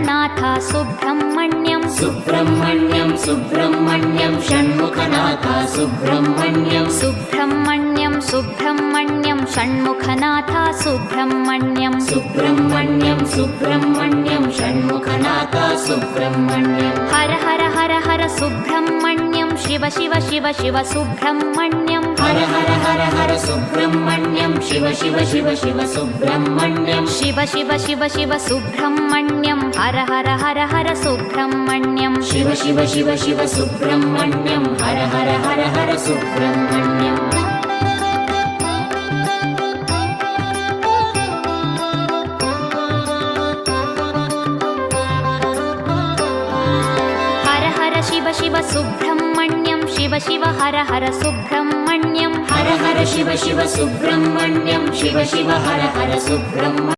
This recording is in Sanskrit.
षण्मुखनाथ सुब्रह्मण्यं सुब्रह्मण्यं सुब्रह्मण्यं षण्मुखनाथ सुब्रह्मण्यं सुब्रह्मण्यं सुब्रह्मण्यं षण्मुखनाथ सुब्रह्मण्यं सुब्रह्मण्यं सुब्रह्मण्यं षण्मुखनाथ सुब्रह्मण्यं हर हर हर हर सुब्रह्मण्यं शिव शिव शिव शिव सुब्रह्मण्यं हर हर हर हर सुब्रह्मण्यं शिव शिव शिव शिव सुब्रह्मण्यं शिव शिव शिव शिव सुब्रह्मण्यं हर हर हर हर सुब्रह्मण्यं शिव शिव शिव शिव सुब्रह्मण्यं हर हर हर हर सुब्रह्मण्यं हर हर शिव शिव सुब्रह्मण्यं शिव शिव हर हर सुब्रह्मण्यं हर हर शिव शिव सुब्रह्मण्यं शिव शिव हर हर सुब्रह्मण्यं